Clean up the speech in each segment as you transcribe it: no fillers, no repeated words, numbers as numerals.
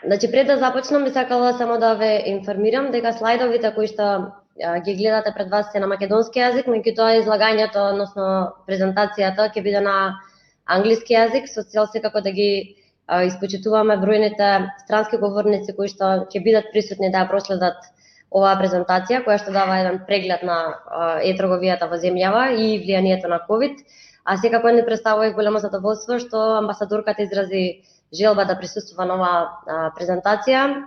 Значи, пред да започнам, би сакала само да ве информирам дека слайдовите кои што ги гледате пред вас се на македонски јазик, меѓутоа излагањето, односно презентацијата, ќе биде на англиски јазик, со цел секако да ги испочитуваме бројните странски говорници кои што ќе бидат присутни да ја проследат оваа презентација, која што дава еден преглед на Е-трговијата во земјава и влијанието на COVID. А секако ни представува големо задоволство што амбасадорката изрази желба да присуствува на оваа презентација.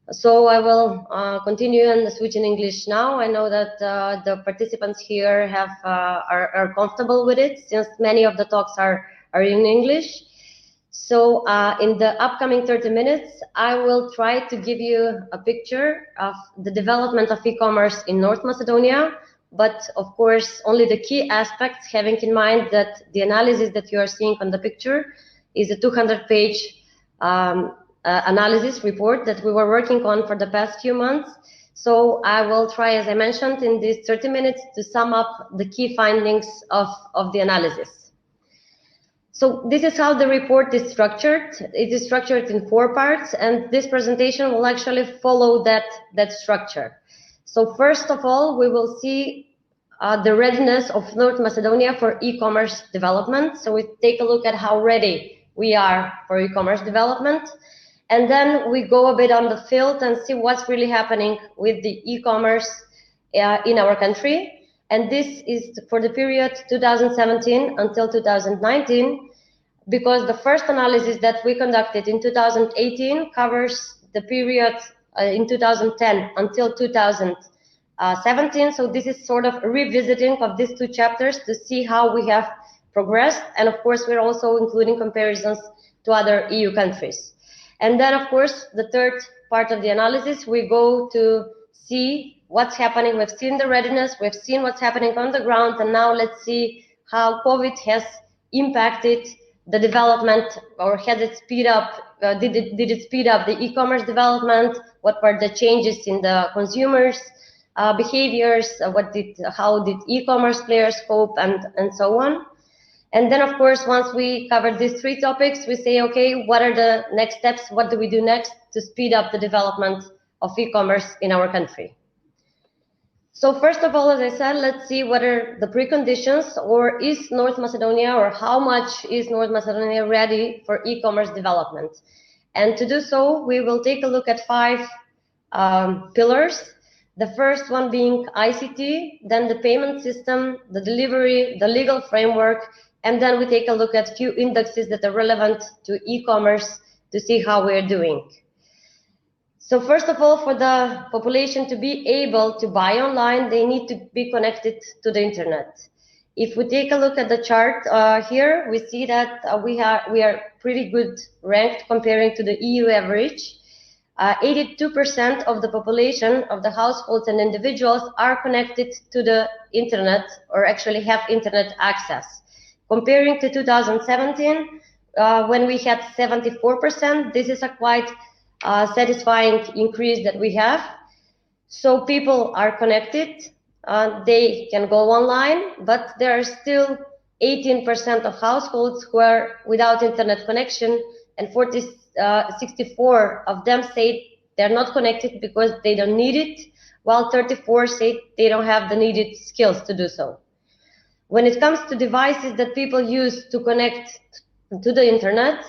So I will continue and switch in English now. I know that the participants here are comfortable with it, since many of the talks are in English. So in the upcoming 30 minutes, I will try to give you a picture of the development of e-commerce in North Macedonia, but of course only the key aspects, having in mind that the analysis that you are seeing on the picture is a 200-page analysis report that we were working on for the past few months. So I will try, as I mentioned, in these 30 minutes to sum up the key findings of the analysis. So this is how the report is structured. It is structured in 4 parts, and this presentation will actually follow that structure. So first of all, we will see the readiness of North Macedonia for e-commerce development. So we take a look at how ready we are for e-commerce development. And then we go a bit on the field and see what's really happening with the e-commerce in our country. And this is for the period 2017 until 2019, because the first analysis that we conducted in 2018 covers the period in 2010 until 2017. So this is sort of a revisiting of these 2 chapters to see how we have progressed. And of course, we're also including comparisons to other EU countries. And then, of course, the third part of the analysis, we go to see what's happening. We've seen the readiness, we've seen what's happening on the ground, and now let's see how COVID has impacted the development, or has it speed up, did it speed up the e-commerce development? What were the changes in the consumers' behaviors? How did e-commerce players cope, and so on? And then, of course, once we cover these 3 topics, we say, okay, what are the next steps? What do we do next to speed up the development of e-commerce in our country? So first of all, as I said, let's see what are the preconditions, or is North Macedonia, or how much is North Macedonia ready for e-commerce development? And to do so, we will take a look at 5 pillars. The first one being ICT, then the payment system, the delivery, the legal framework, and then we take a look at few indexes that are relevant to e-commerce to see how we're doing. So first of all, for the population to be able to buy online, they need to be connected to the internet. If we take a look at the chart here, we see that we are pretty good ranked comparing to the EU average. 82% of the population, of the households and individuals, are connected to the internet, or actually have internet access. Comparing to 2017, when we had 74%, this is a quite satisfying increase that we have. So people are connected, they can go online, but there are still 18% of households who are without internet connection, and 64 of them say they're not connected because they don't need it, while 34 say they don't have the needed skills to do so. When it comes to devices that people use to connect to the internet,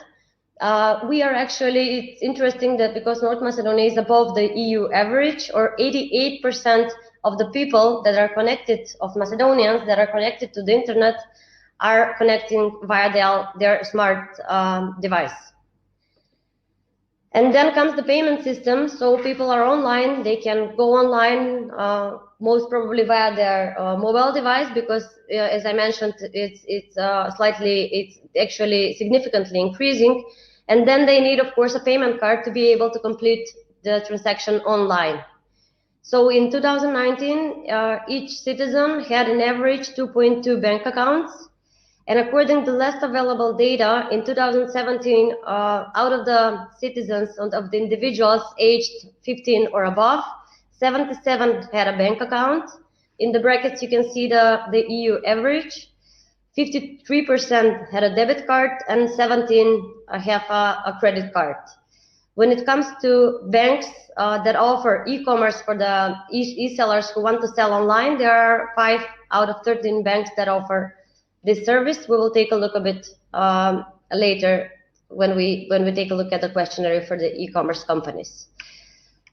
we are actually, it's interesting that because North Macedonia is above the EU average, or 88% of the people that are connected, of Macedonians that are connected to the internet, are connecting via their smart device. And then comes the payment system. So people are online, they can go online, most probably via their mobile device, because as I mentioned, it's actually significantly increasing. And then they need, of course, a payment card to be able to complete the transaction online. So in 2019, each citizen had an average 2.2 bank accounts. And according to the last available data, in 2017, out of the citizens, of the individuals aged 15 or above, 77 had a bank account. In the brackets, you can see the EU average. 53% had a debit card, and 17 have a credit card. When it comes to banks that offer e-commerce for the e-sellers who want to sell online, there are 5 out of 13 banks that offer this service. We will take a look a bit later when we take a look at the questionnaire for the e-commerce companies.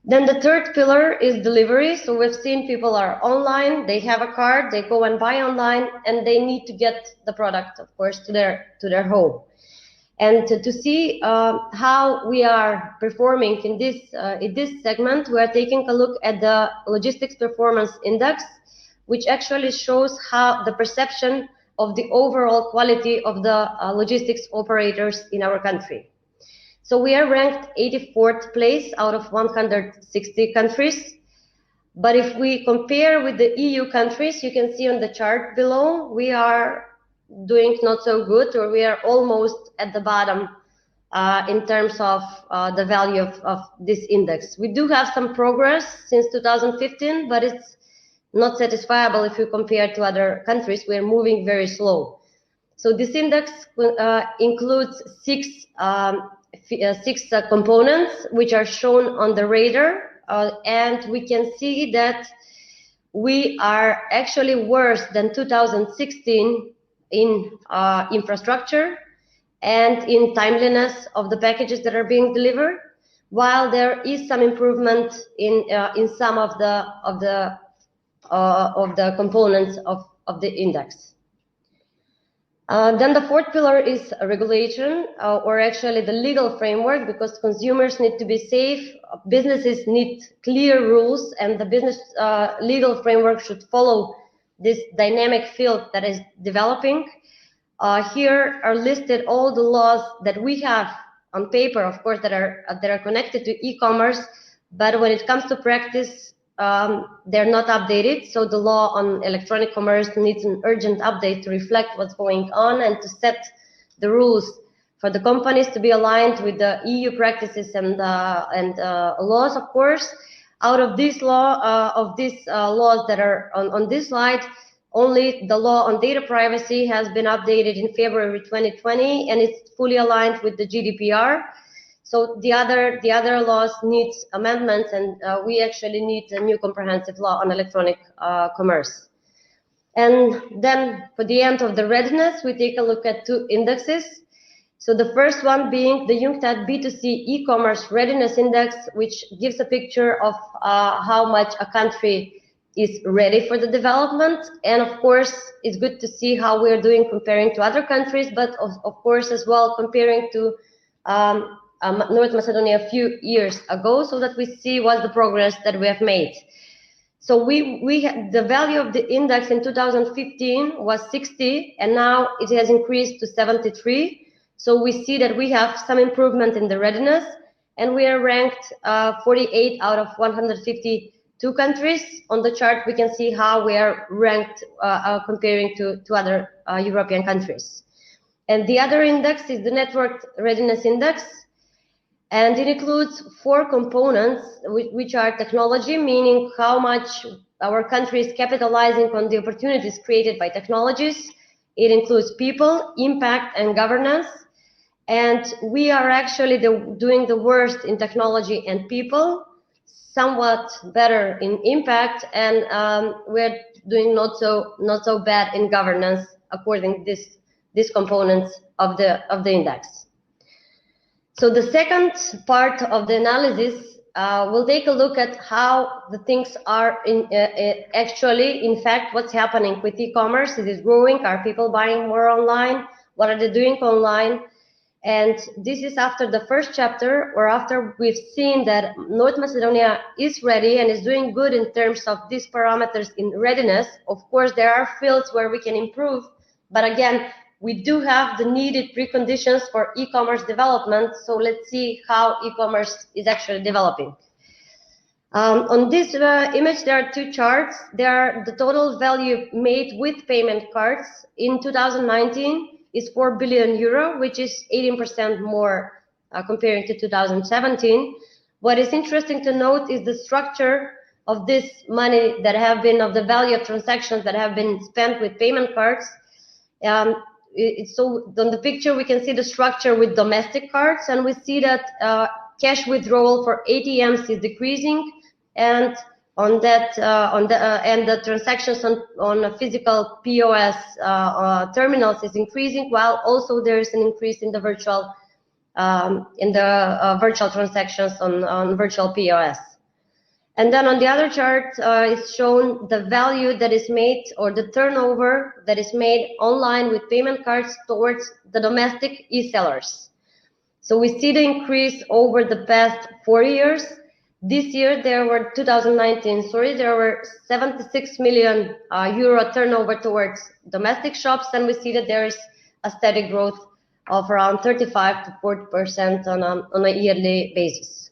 Then the third pillar is delivery. So we've seen people are online, they have a card, they go and buy online, and they need to get the product, of course, to their home. And to see how we are performing in this segment, we are taking a look at the Logistics Performance Index, which actually shows how the perception of the overall quality of the logistics operators in our country. So we are ranked 84th place out of 160 countries. But if we compare with the EU countries, you can see on the chart below, we are doing not so good, or we are almost at the bottom in terms of the value of this index. We do have some progress since 2015, but it's not satisfiable if you compare to other countries. We are moving very slow. So this index includes six components which are shown on the radar, and we can see that we are actually worse than 2016 in infrastructure and in timeliness of the packages that are being delivered, while there is some improvement in some of the components of the index. Then the fourth pillar is regulation, or actually the legal framework, because consumers need to be safe, businesses need clear rules, and the business legal framework should follow this dynamic field that is developing. Here are listed all the laws that we have on paper, of course, that are connected to e-commerce, but when it comes to practice, they're not updated. So the law on electronic commerce needs an urgent update to reflect what's going on and to set the rules for the companies to be aligned with the EU practices and laws, of course. Out of this law, laws that are on this slide, only the law on data privacy has been updated in February 2020, and it's fully aligned with the GDPR. So the other laws need amendments, and we actually need a new comprehensive law on electronic commerce. And then for the end of the readiness, we take a look at 2 indexes. So the first one being the UNCTAD B2C e-commerce readiness index, which gives a picture of how much a country is ready for the development. And of course, it's good to see how we're doing comparing to other countries, but of course as well comparing to North Macedonia a few years ago, so that we see what the progress that we have made. So the value of the index in 2015 was 60, and now it has increased to 73. So we see that we have some improvement in the readiness, and we are ranked 48 out of 152 countries. On the chart, we can see how we are ranked comparing to other European countries. And the other index is the Network Readiness Index, and it includes 4 components, which are technology, meaning how much our country is capitalizing on the opportunities created by technologies. It includes people, impact, and governance. And we are actually doing the worst in technology and people, somewhat better in impact, and we're doing not so bad in governance, according to these components of the index. So the second part of the analysis, we'll take a look at how the things are actually, in fact, what's happening with e-commerce. Is it growing? Are people buying more online? What are they doing online? And this is after the first chapter, or after we've seen that North Macedonia is ready and is doing good in terms of these parameters in readiness. Of course, there are fields where we can improve, but again, we do have the needed preconditions for e-commerce development. So let's see how e-commerce is actually developing. On this image, there are 2 charts. There are the total value made with payment cards in 2019. Is 4 billion euro, which is 18% more comparing to 2017. What is interesting to note is the structure of this money that have been, of the value of transactions that have been spent with payment cards. So on the picture, we can see the structure with domestic cards, and we see that cash withdrawal for ATMs is decreasing, and on that and the transactions on physical POS terminals is increasing, while also there is an increase in the virtual virtual transactions on virtual POS. And then on the other chart is shown the value that is made, or the turnover that is made online with payment cards towards the domestic e-sellers. So we see the increase over the past 4 years. This year, 2019, there were 76 million euro turnover towards domestic shops, and we see that there is a steady growth of around 35 to 40% on a yearly basis.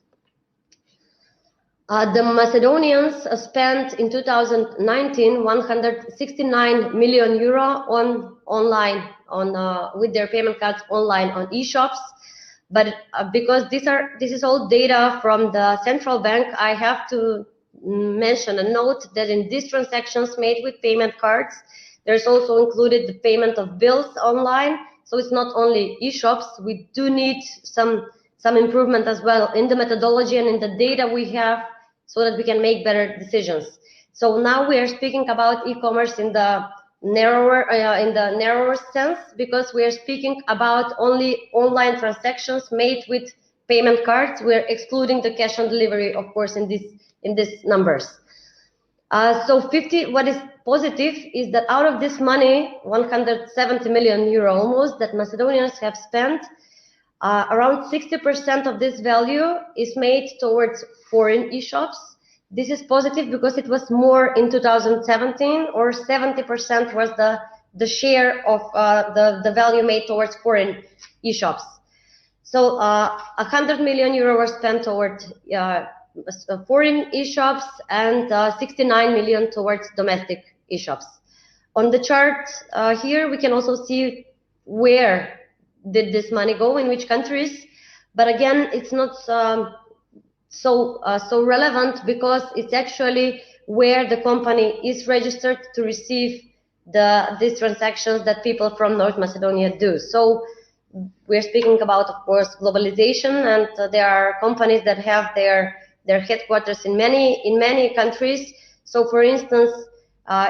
The Macedonians spent in 2019 169 million euro with their payment cards online on e-shops. But because this is all data from the central bank, I have to mention a note that in these transactions made with payment cards, there's also included the payment of bills online. So it's not only e-shops. We do need some improvement as well in the methodology and in the data we have, so that we can make better decisions. So now we are speaking about e-commerce in the narrower sense, because we are speaking about only online transactions made with payment cards. We're excluding the cash on delivery, of course, in these numbers. What is positive is that out of this money, 170 million euro almost, that Macedonians have spent, around 60% of this value is made towards foreign e-shops. This is positive because it was more in 2017, or 70% was the share of the value made towards foreign e-shops. So 100 million euro were spent towards foreign e-shops, and 69 million towards domestic e-shops. On the chart here, we can also see where did this money go, in which countries, but again, it's not so relevant, because it's actually where the company is registered to receive these transactions that people from North Macedonia do. So we're speaking about, of course, globalization, and there are companies that have their headquarters in many countries. So for instance,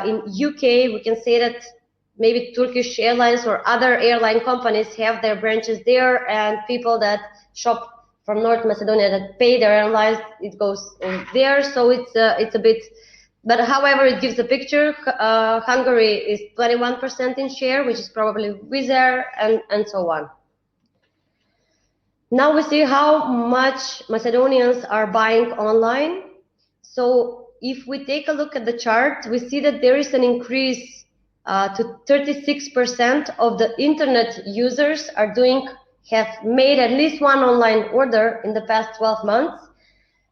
in UK, we can say that maybe Turkish Airlines or other airline companies have their branches there, and people that shop from North Macedonia that pay their airlines, it goes there. So it's a bit, but however, it gives a picture. Hungary is 21% in share, which is probably Wizz Air, and so on. Now we see how much Macedonians are buying online. So if we take a look at the chart, we see that there is an increase to 36% of the internet users have made at least one online order in the past 12 months.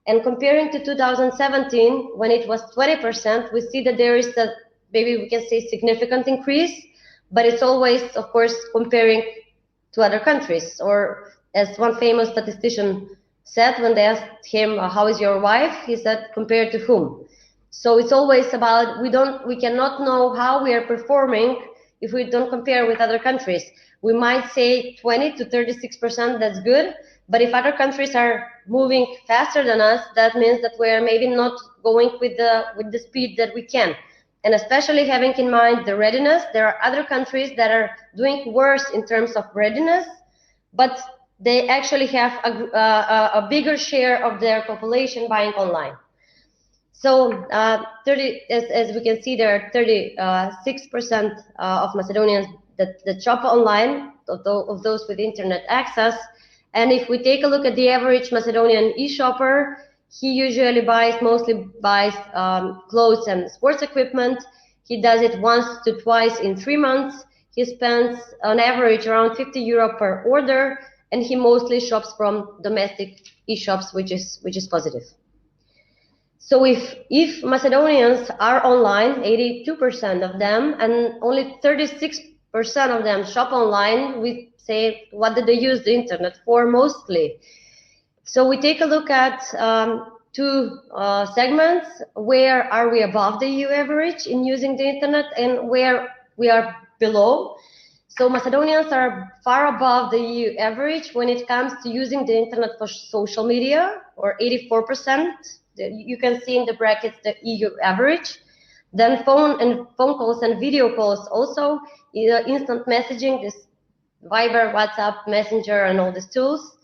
And comparing to 2017, when it was 20%, we see that there is maybe we can say significant increase, but it's always, of course, comparing to other countries. Or as one famous statistician said, when they asked him, how is your wife? He said, compared to whom? So it's always about, we cannot know how we are performing if we don't compare with other countries. We might say 20 to 36%, that's good. But if other countries are moving faster than us, that means that we are maybe not going with the speed that we can. And especially having in mind the readiness, there are other countries that are doing worse in terms of readiness, but they actually have a bigger share of their population buying online. So as we can see, there are 36% of Macedonians that shop online, of those with internet access. And if we take a look at the average Macedonian e-shopper, he usually mostly buys clothes and sports equipment. He does it once to twice in 3 months. He spends on average around 50 euro per order, and he mostly shops from domestic e-shops, which is positive. So if Macedonians are online, 82% of them, and only 36% of them shop online, we say, what did they use the internet for mostly? So we take a look at two segments. Where are we above the EU average in using the internet, and where we are below? So Macedonians are far above the EU average when it comes to using the internet for social media, or 84%. You can see in the brackets the EU average. Then phone calls and video calls also, instant messaging, this Viber, WhatsApp, Messenger, and all these tools.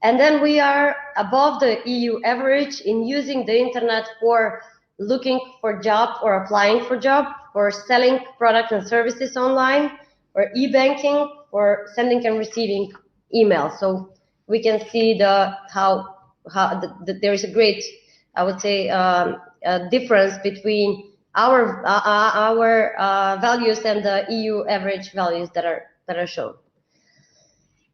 And then we are above the EU average in using the internet for looking for job or applying for job, for selling products and services online, or e-banking, or sending and receiving email. So we can see how there is a great, I would say, difference between our values and the EU average values that are shown.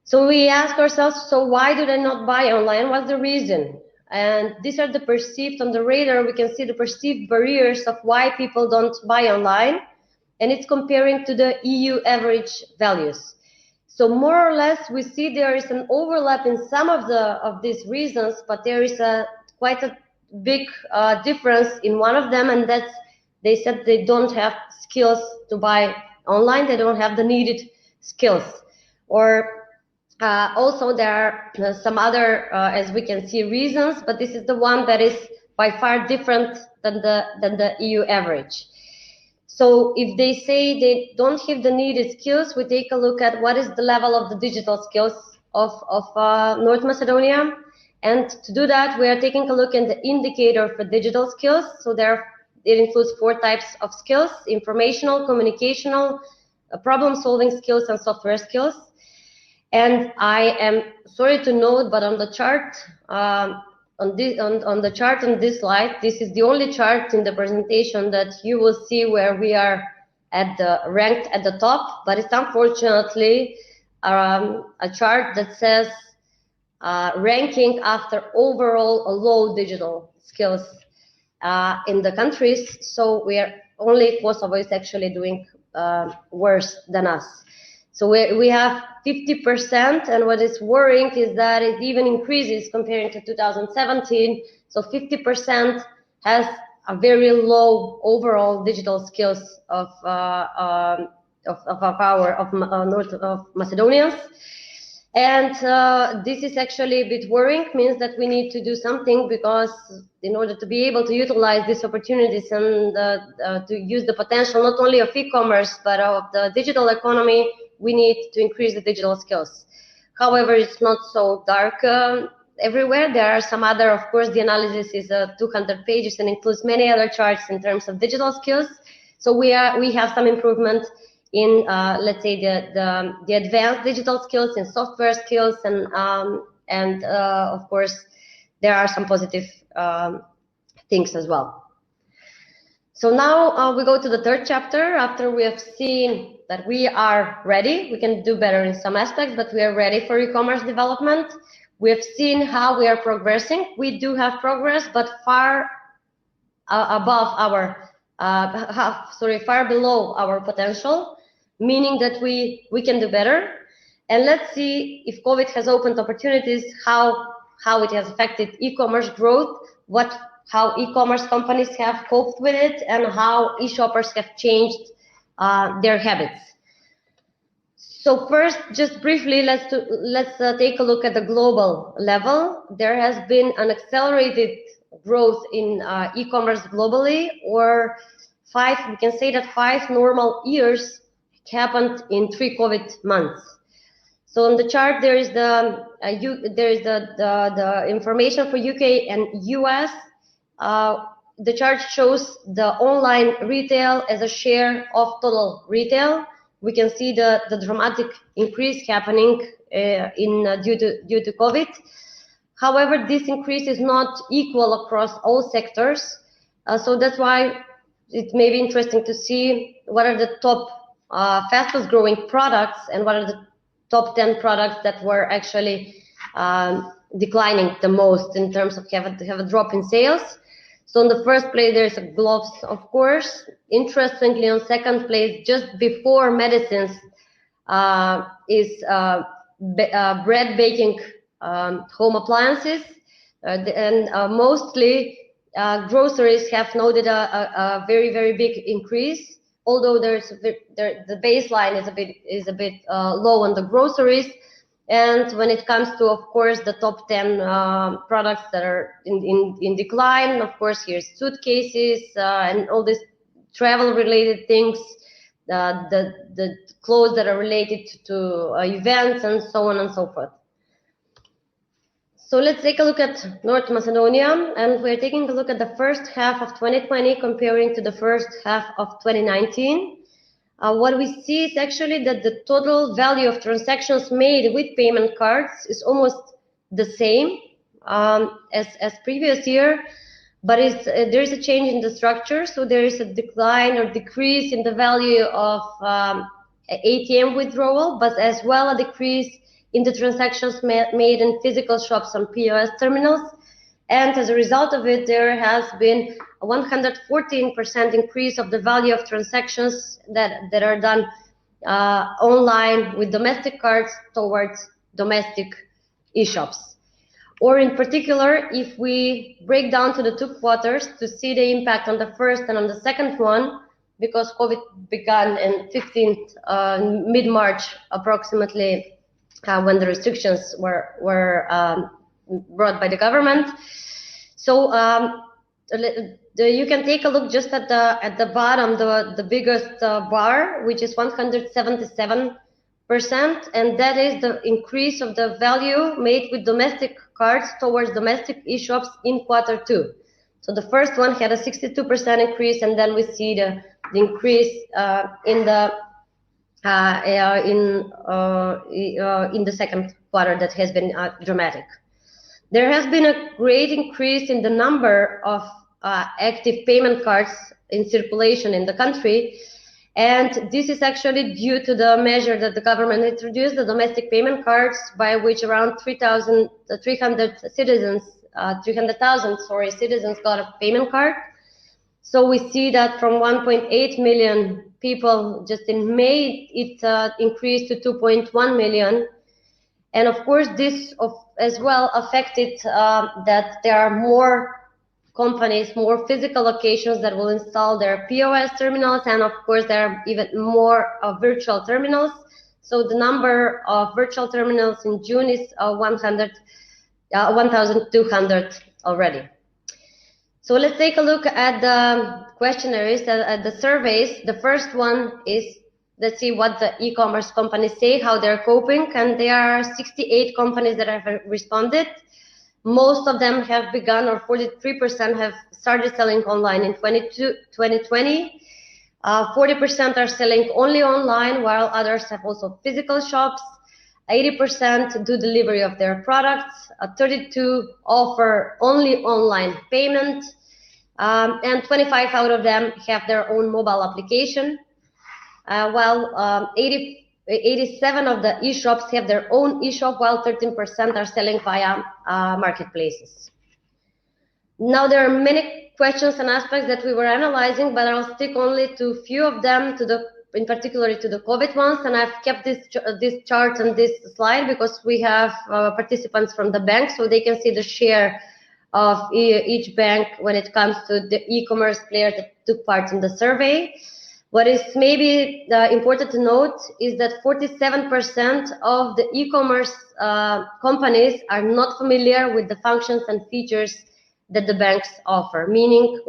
So we ask ourselves, so why do they not buy online? What's the reason? And these are the perceived, on the radar, we can see the perceived barriers of why people don't buy online. And it's comparing to the EU average values. So more or less, we see there is an overlap in some of these reasons, but there is quite a big difference in one of them, and that's they said they don't have skills to buy online. They don't have the needed skills. Or also there are some other, as we can see, reasons, but this is the one that is by far different than the EU average. So if they say they don't have the needed skills, we take a look at what is the level of the digital skills of North Macedonia. And to do that, we are taking a look at the indicator for digital skills. So it includes 4 types of skills: informational, communicational, problem-solving skills, and software skills. And I am sorry to note, but on the chart, on the chart on this slide, this is the only chart in the presentation that you will see where we are ranked at the top. But it's unfortunately a chart that says ranking after overall low digital skills in the countries. So only Kosovo is actually doing worse than us. So we have 50%, and what is worrying is that it even increases comparing to 2017. So 50% has a very low overall digital skills of North of Macedonians. And this is actually a bit worrying, means that we need to do something, because in order to be able to utilize these opportunities and to use the potential not only of e-commerce but of the digital economy, we need to increase the digital skills. However, it's not so dark everywhere. There are some other, of course, the analysis is 200 pages and includes many other charts in terms of digital skills. So we have some improvement in, let's say, the advanced digital skills and software skills, and of course, there are some positive things as well. So now we go to the 3rd chapter. After we have seen that we are ready, we can do better in some aspects, but we are ready for e-commerce development. We have seen how we are progressing. We do have progress, but far above our, far below our potential, meaning that we can do better. And let's see if COVID has opened opportunities, how it has affected e-commerce growth, how e-commerce companies have coped with it, and how e-shoppers have changed their habits. So first, just briefly, let's take a look at the global level. There has been an accelerated growth in e-commerce globally, or we can say that 5 normal years happened in 3 COVID months. So on the chart, there is the information for UK and US. The chart shows the online retail as a share of total retail. We can see the dramatic increase happening due to COVID. However, this increase is not equal across all sectors. So that's why it may be interesting to see what are the top fastest growing products and what are the top 10 products that were actually declining the most in terms of have a drop in sales. So in the first place, there's gloves, of course. Interestingly, on second place, just before medicines, is bread baking home appliances. And mostly groceries have noted a very, very big increase, although the baseline is a bit low on the groceries. And when it comes to, of course, the top 10 products that are in decline, of course, here's suitcases and all these travel-related things, the clothes that are related to events and so on and so forth. So let's take a look at North Macedonia, and we're taking a look at the first half of 2020 comparing to the first half of 2019. What we see is actually that the total value of transactions made with payment cards is almost the same as previous year, but there is a change in the structure. So there is a decline or decrease in the value of ATM withdrawal, but as well a decrease in the transactions made in physical shops and POS terminals. And as a result of it, there has been a 114% increase of the value of transactions that are done online with domestic cards towards domestic e-shops. Or in particular, if we break down to the 2 quarters to see the impact on the first and on the second one, because COVID began in 15th, mid-March approximately, when the restrictions were brought by the government. So you can take a look just at the bottom, the biggest bar, which is 177%, and that is the increase of the value made with domestic cards towards domestic e-shops in Q2. So the first one had a 62% increase, and then we see the increase in the second quarter that has been dramatic. There has been a great increase in the number of active payment cards in circulation in the country, and this is actually due to the measure that the government introduced, the domestic payment cards, by which around 300,000 citizens got a payment card. So we see that from 1.8 million people just in May, it increased to 2.1 million. And of course, this as well affected that there are more companies, more physical locations that will install their POS terminals, and of course there are even more virtual terminals. So the number of virtual terminals in June is 1,200 already. So let's take a look at the questionnaires, at the surveys. The first one is, let's see what the e-commerce companies say, how they're coping, and there are 68 companies that have responded. Most of them have begun, or 43% have started selling online in 2020. 40% are selling only online, while others have also physical shops. 80% do delivery of their products. 32 offer only online payment. And 25 out of them have their own mobile application. While 87 of the e-shops have their own e-shop, while 13% are selling via marketplaces. Now, there are many questions and aspects that we were analyzing, but I'll stick only to a few of them, in particular to the COVID ones, and I've kept this chart on this slide because we have participants from the bank, so they can see the share of each bank when it comes to the e-commerce players that took part in the survey. What is maybe important to note is that 47% of the e-commerce companies are not familiar with the functions and features that the banks offer, meaning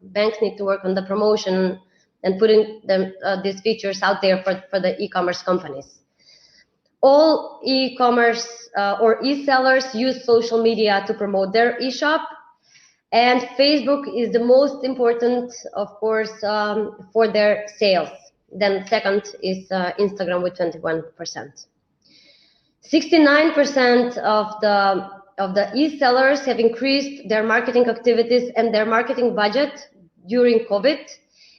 banks need to work on the promotion and putting these features out there for the e-commerce companies. All e-commerce or e-sellers use social media to promote their e-shop, and Facebook is the most important, of course, for their sales. Then second is Instagram with 21%. 69% of the e-sellers have increased their marketing activities and their marketing budget during COVID,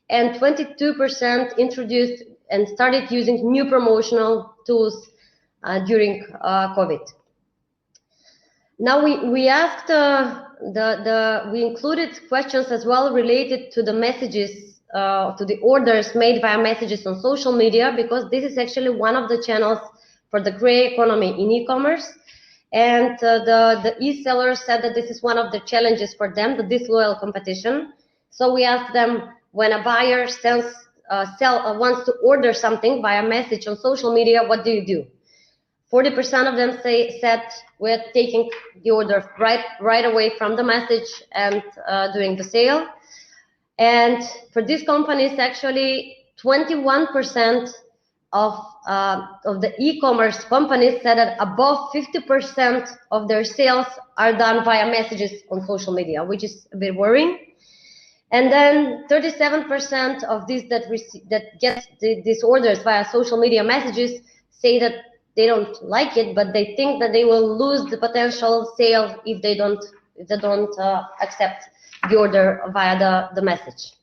and 22% introduced and started using new promotional tools during COVID. Now we asked we included questions as well related to the messages, to the orders made via messages on social media, because this is actually one of the channels for the gray economy in e-commerce. And the e-sellers said that this is one of the challenges for them, the disloyal competition. So we asked them, when a buyer sends wants to order something via message on social media, what do? 40% of them said we're taking the order right away from the message and doing the sale. And for these companies, actually 21% of the e-commerce companies said that above 50% of their sales are done via messages on social media, which is a bit worrying. And then 37% of these that get these orders via social media messages say that they don't like it, but they think that they will lose the potential sale if they don't accept the order via the message.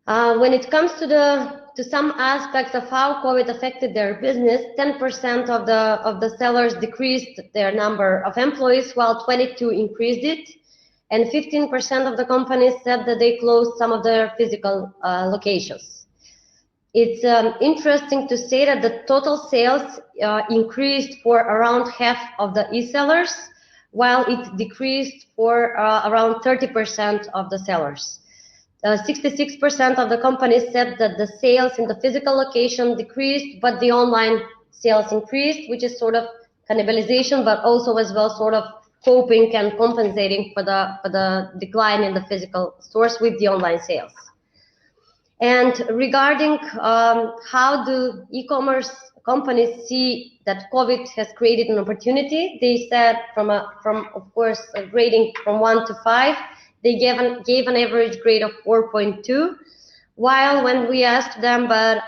When it comes to some aspects of how COVID affected their business, 10% of the sellers decreased their number of employees, while 22% increased it, and 15% of the companies said that they closed some of their physical locations. It's interesting to say that the total sales increased for around half of the e-sellers, while it decreased for around 30% of the sellers. 66% of the companies said that the sales in the physical location decreased, but the online sales increased, which is sort of cannibalization, but also as well sort of coping and compensating for the decline in the physical stores with the online sales. And regarding how do e-commerce companies see that COVID has created an opportunity, they said from of course a grading from 1 to 5, they gave an average grade of 4.2. While when we asked them, but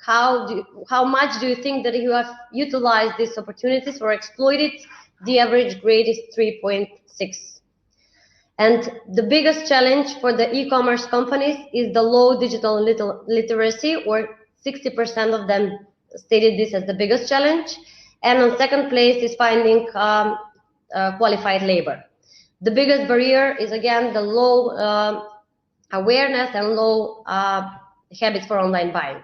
how much do you think that you have utilized these opportunities or exploited, the average grade is 3.6. And the biggest challenge for the e-commerce companies is the low digital literacy, or 60% of them stated this as the biggest challenge. And on second place is finding qualified labor. The biggest barrier is, again, the low awareness and low habits for online buying.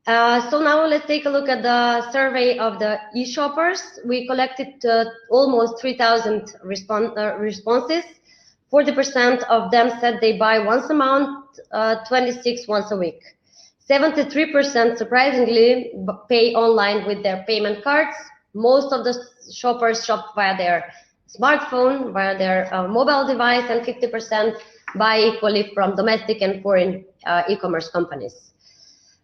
So now let's take a look at the survey of the e-shoppers. We collected almost 3,000 responses. 40% of them said they buy once a month, 26% once a week. 73% surprisingly pay online with their payment cards. Most of the shoppers shop via their smartphone, via their mobile device, and 50% buy equally from domestic and foreign e-commerce companies.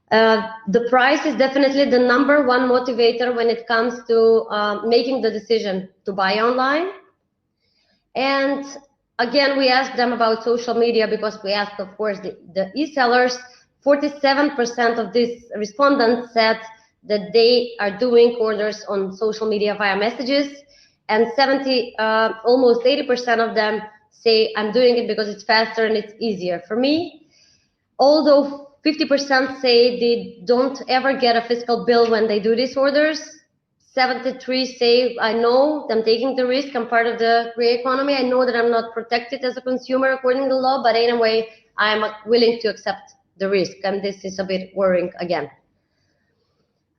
The price is definitely the #1 motivator when it comes to making the decision to buy online. And again, we asked them about social media because we asked, of course, the e-sellers. 47% of these respondents said that they are doing orders on social media via messages, and almost 80% of them say, I'm doing it because it's faster and it's easier for me. Although 50% say they don't ever get a physical bill when they do these orders. 73% say, I know I'm taking the risk, I'm part of the gray economy, I know that I'm not protected as a consumer according to the law, but anyway, I'm willing to accept the risk, and this is a bit worrying again.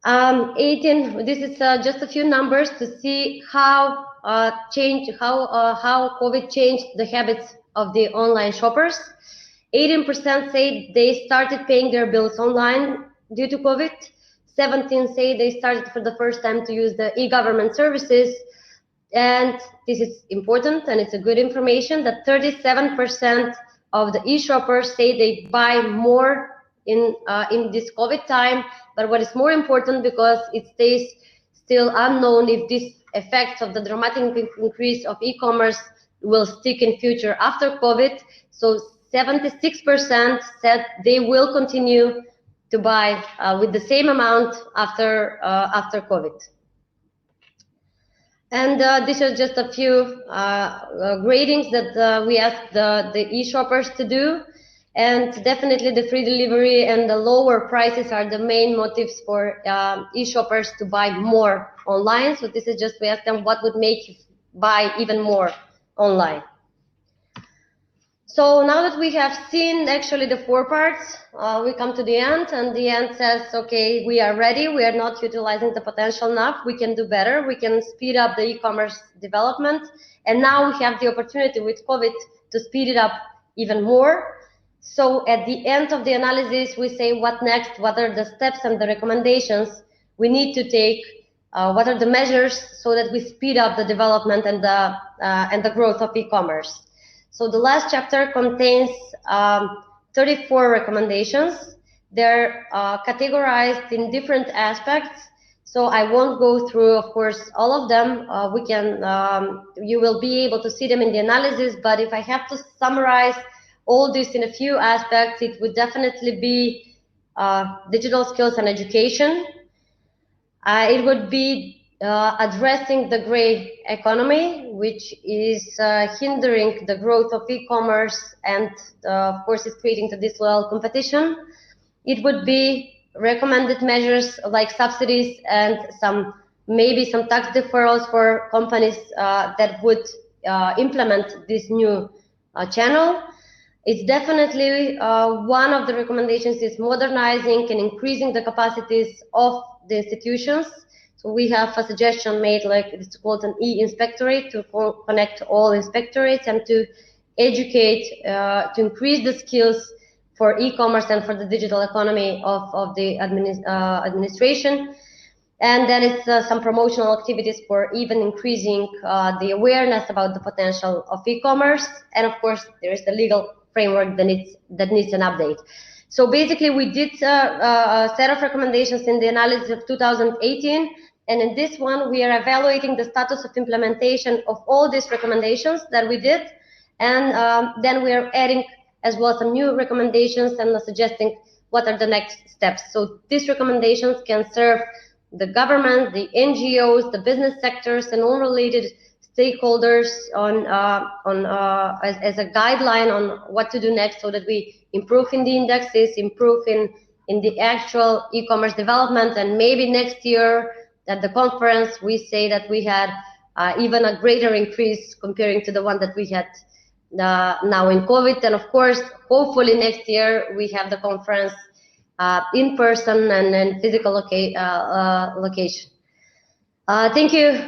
18, this is just a few numbers to see how COVID changed the habits of the online shoppers. 18% say they started paying their bills online due to COVID. 17% say they started for the first time to use the e-government services. And this is important, and it's a good information, that 37% of the e-shoppers say they buy more in this COVID time. But what is more important, because it stays still unknown if this effect of the dramatic increase of e-commerce will stick in future after COVID. So 76% said they will continue to buy with the same amount after COVID. And these are just a few gradings that we asked the e-shoppers to do. And definitely the free delivery and the lower prices are the main motives for e-shoppers to buy more online. So this is just, we asked them what would make you buy even more online. So now that we have seen actually the 4 parts, we come to the end, and the end says, okay, we are ready. We are not utilizing the potential enough. We can do better. We can speed up the e-commerce development. And now we have the opportunity with COVID to speed it up even more. So at the end of the analysis, we say what next, what are the steps and the recommendations we need to take, what are the measures so that we speed up the development and the growth of e-commerce. So the last chapter contains 34 recommendations. They're categorized in different aspects. So I won't go through, of course, all of them. You will be able to see them in the analysis, but if I have to summarize all this in a few aspects, it would definitely be digital skills and education. It would be addressing the gray economy, which is hindering the growth of e-commerce and, of course, is creating the disloyal competition. It would be recommended measures like subsidies and maybe some tax deferrals for companies that would implement this new channel. It's definitely one of the recommendations is modernizing and increasing the capacities of the institutions. So we have a suggestion made, like it's called an e-inspectorate, to connect all inspectorates and to educate, to increase the skills for e-commerce and for the digital economy of the administration. And then it's some promotional activities for even increasing the awareness about the potential of e-commerce. And of course, there is the legal framework that needs an update. So basically, we did a set of recommendations in the analysis of 2018. And in this one, we are evaluating the status of implementation of all these recommendations that we did. And then we are adding as well some new recommendations and suggesting what are the next steps. So these recommendations can serve the government, the NGOs, the business sectors, and all related stakeholders as a guideline on what to do next, so that we improve in the indexes, improve in the actual e-commerce development, and maybe next year at the conference we say that we had even a greater increase comparing to the one that we had now in COVID. And of course, hopefully next year we have the conference in person and in physical location. Thank you.